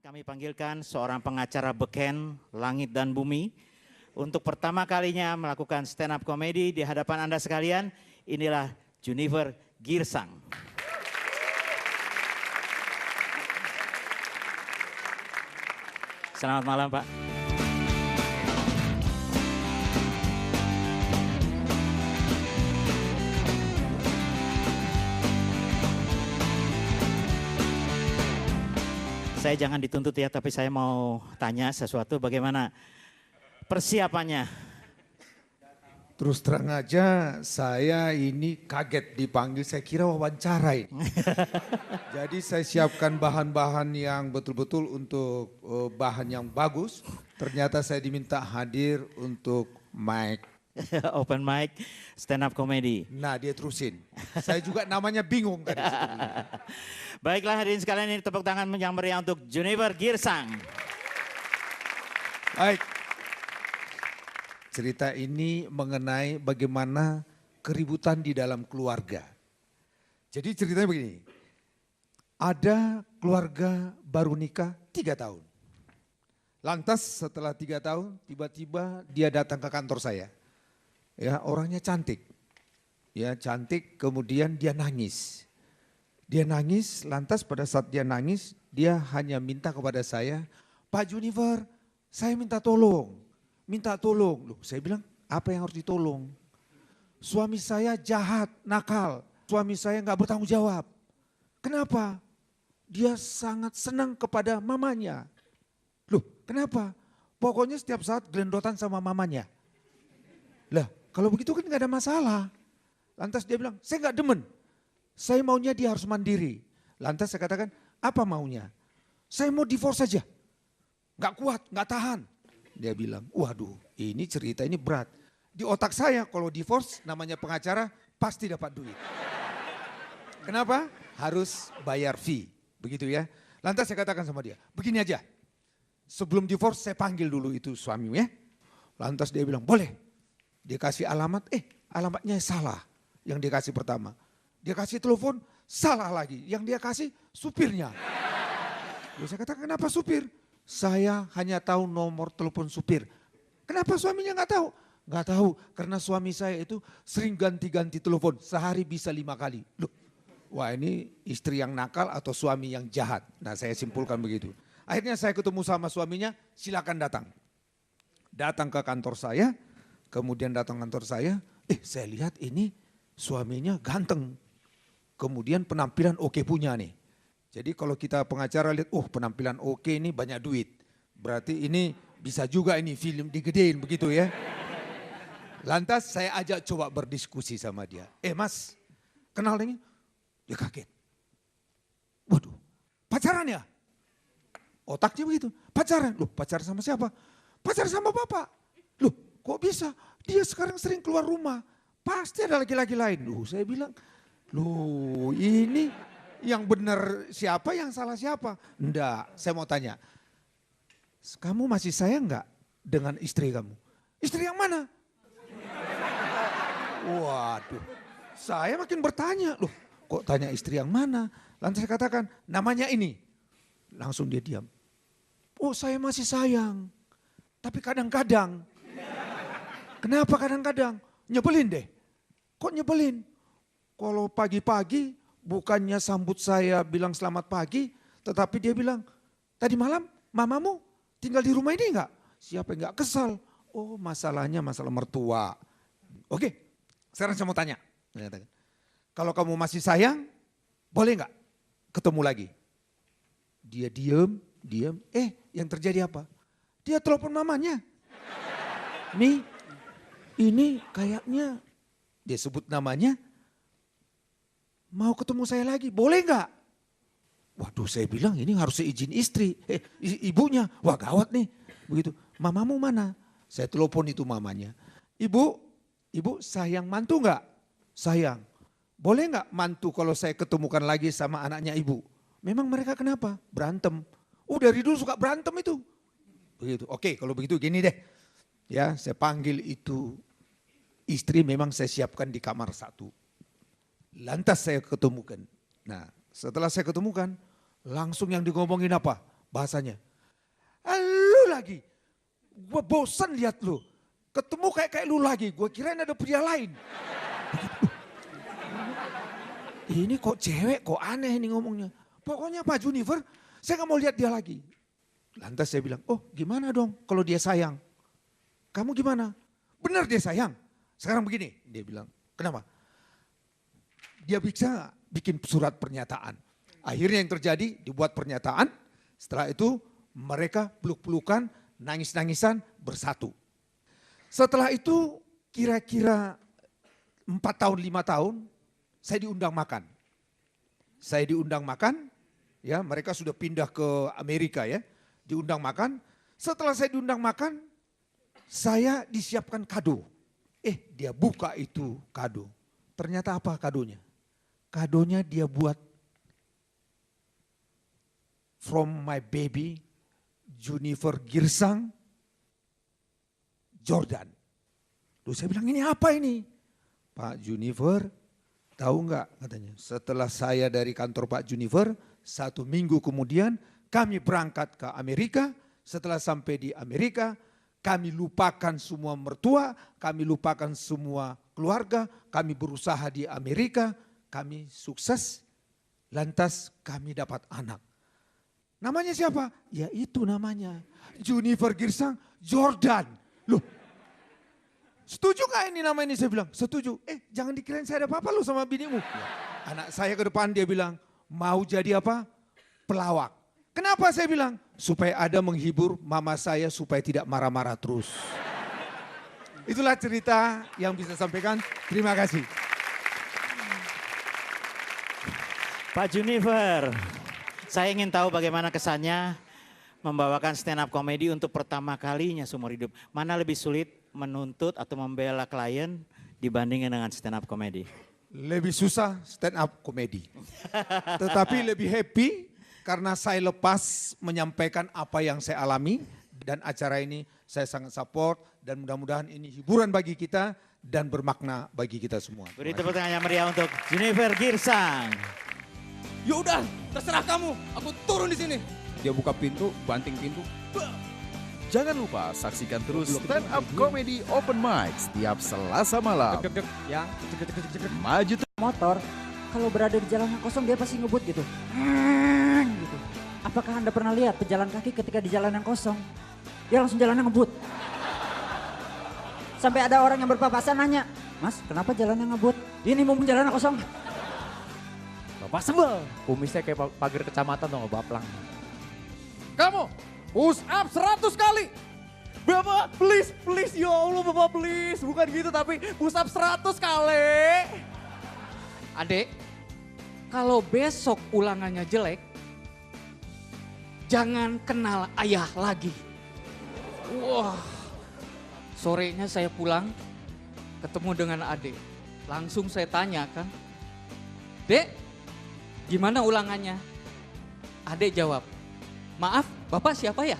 kami panggilkan seorang pengacara beken langit dan bumi untuk pertama kalinya melakukan stand up comedy di hadapan Anda sekalian. Inilah Junifer Girsang. Selamat malam, Pak. Saya jangan dituntut ya, tapi saya mau tanya sesuatu, bagaimana persiapannya? Terus terang aja saya ini kaget dipanggil, saya kira wawancara ini. Jadi saya siapkan bahan-bahan yang betul-betul untuk bahan yang bagus. Ternyata saya diminta hadir untuk mic. Open mic, stand up comedy. Nah dia terusin. Saya juga namanya bingung tadi. Baiklah hadirin sekalian, ini tepuk tangan yang meriah untuk Junifer Girsang. Baik. Cerita ini mengenai bagaimana keributan di dalam keluarga. Jadi ceritanya begini. Ada keluarga baru nikah 3 tahun. Lantas setelah 3 tahun tiba-tiba dia datang ke kantor saya. Ya, orangnya cantik. Ya, cantik, kemudian dia nangis. Dia nangis, lantas pada saat dia nangis, dia hanya minta kepada saya, "Pak Junifer, saya minta tolong. Minta tolong." Loh, saya bilang, "Apa yang harus ditolong?" "Suami saya jahat, nakal. Suami saya nggak bertanggung jawab." "Kenapa?" "Dia sangat senang kepada mamanya." "Loh, kenapa?" "Pokoknya setiap saat gelendotan sama mamanya." Lah, kalau begitu kan nggak ada masalah. Lantas dia bilang, "Saya nggak demen. Saya maunya dia harus mandiri." Lantas saya katakan, "Apa maunya?" "Saya mau divorce saja. Nggak kuat, nggak tahan." Dia bilang, "Waduh, ini cerita ini berat. Di otak saya kalau divorce namanya pengacara pasti dapat duit." Kenapa? Harus bayar fee, begitu ya. Lantas saya katakan sama dia, "Begini aja. Sebelum divorce saya panggil dulu itu suamimu ya." Lantas dia bilang, "Boleh." Dia kasih alamat, alamatnya salah yang dia kasih pertama. Dia kasih telepon, salah lagi. Yang dia kasih supirnya. Lalu saya katakan, "Kenapa supir?" "Saya hanya tahu nomor telepon supir." "Kenapa suaminya nggak tahu?" "Nggak tahu, karena suami saya itu sering ganti-ganti telepon. Sehari bisa 5 kali." Loh, wah ini istri yang nakal atau suami yang jahat. Nah saya simpulkan begitu. Akhirnya saya ketemu sama suaminya, "Silakan datang." Datang ke kantor saya. Kemudian datang kantor saya, saya lihat ini suaminya ganteng. Kemudian penampilan oke punya nih. Jadi kalau kita pengacara lihat, penampilan oke ini banyak duit. Berarti ini bisa juga ini film digedein begitu ya. Lantas saya ajak coba berdiskusi sama dia. "Mas, kenal ini?" Dia kaget. "Waduh, pacaran ya?" Otaknya begitu, pacaran. "Loh, pacaran sama siapa?" "Pacaran sama bapak." "Loh, kok bisa? Dia sekarang sering keluar rumah. Pasti ada laki-laki lain." Loh, saya bilang, "Loh, ini yang benar siapa, yang salah siapa?" "Enggak, saya mau tanya. Kamu masih sayang enggak dengan istri kamu?" "Istri yang mana?" Waduh, saya makin bertanya. "Loh, kok tanya istri yang mana?" Lantas saya katakan, "Namanya ini." Langsung dia diam. "Oh, saya masih sayang. Tapi kadang-kadang." "Kenapa kadang-kadang?" "Nyebelin deh." "Kok nyebelin?" "Kalau pagi-pagi bukannya sambut saya bilang selamat pagi, tetapi dia bilang, 'Tadi malam mamamu tinggal di rumah ini enggak?' Siapa yang enggak kesal?" "Oh, masalahnya masalah mertua." "Oke, sekarang saya mau tanya. Kalau kamu masih sayang, boleh enggak ketemu lagi?" Dia diam. Yang terjadi apa? Dia telepon mamanya. "Nih, ini kayaknya," dia sebut namanya, "mau ketemu saya lagi, boleh nggak?" Waduh, saya bilang ini harus seizin istri, ibunya. Wah gawat nih, begitu. "Mamamu mana?" Saya telepon itu mamanya. Ibu sayang mantu nggak?" "Sayang." "Boleh nggak mantu kalau saya ketemukan lagi sama anaknya ibu?" "Memang mereka kenapa?" "Berantem." "Oh, dari dulu suka berantem itu." Begitu. "Oke, kalau begitu gini deh. Ya, saya panggil itu istri, memang saya siapkan di kamar 1. Lantas saya ketemukan. Nah, setelah saya ketemukan, langsung yang digomongin apa? bahasanya. Lu lagi, gue bosan lihat lu. Ketemu kayak lu lagi, gue kirain ada pria lain. Ini kok cewek, kok aneh ini ngomongnya. Pokoknya Pak Junifer, saya gak mau lihat dia lagi. Lantas saya bilang, oh gimana dong kalau dia sayang? Kamu gimana? Benar dia sayang. Sekarang begini, dia bilang, kenapa? Dia bisa bikin surat pernyataan. Akhirnya yang terjadi, dibuat pernyataan. Setelah itu mereka peluk-pelukan, nangis-nangisan, bersatu. Setelah itu kira-kira 4 tahun, 5 tahun, saya diundang makan. Saya diundang makan, ya mereka sudah pindah ke Amerika ya. Diundang makan, setelah saya diundang makan, saya disiapkan kado. Dia buka itu kado. Ternyata apa kadonya? Kadonya dia buat from my baby, Junifer Girsang, Jordan. Lalu saya bilang ini apa ini? Pak Junifer, tahu nggak katanya. Setelah saya dari kantor Pak Junifer, 1 minggu kemudian kami berangkat ke Amerika. Setelah sampai di Amerika, kami lupakan semua mertua, kami lupakan semua keluarga, kami berusaha di Amerika, kami sukses, lantas kami dapat anak. Namanya siapa? Ya itu namanya, Junifer Girsang Jordan. Loh, setuju gak ini nama ini? Saya bilang, setuju. Jangan dikirain saya ada apa-apa loh sama binimu. Anak saya ke depan dia bilang, mau jadi apa? Pelawak. Kenapa saya bilang? Supaya ada menghibur mama saya supaya tidak marah-marah terus. Itulah cerita yang bisa sampaikan. Terima kasih. Pak Junifer, saya ingin tahu bagaimana kesannya membawakan stand up comedy untuk pertama kalinya seumur hidup. Mana lebih sulit menuntut atau membela klien dibandingkan dengan stand up comedy? Lebih susah stand up comedy. Tetapi lebih happy karena saya lepas menyampaikan apa yang saya alami. Dan acara ini saya sangat support dan mudah-mudahan ini hiburan bagi kita dan bermakna bagi kita semua. Beri tepuk tangan yang meriah untuk Junifer Girsang. Ya udah, terserah kamu. Aku turun di sini. Dia buka pintu, banting pintu. Jangan lupa saksikan terus Stand Up Comedy Open Mic setiap Selasa malam. Maju Motor, kalau berada di jalan yang kosong dia pasti ngebut gitu. Gitu. Apakah Anda pernah lihat pejalan kaki ketika di jalan yang kosong? Dia langsung jalannya ngebut. Sampai ada orang yang berpapasan nanya, Mas kenapa jalannya ngebut? Ini mumpung jalannya kosong. Bapak sebel. Kumisnya kayak pagar kecamatan tuh baplang. Kamu push up 100 kali. Bapak please, please ya Allah Bapak please. Bukan gitu tapi push up 100 kali. Adek, kalau besok ulangannya jelek, jangan kenal ayah lagi. Wah, sorenya saya pulang, ketemu dengan adek. Langsung saya tanyakan, Dek, gimana ulangannya? Adek jawab, maaf, Bapak siapa ya?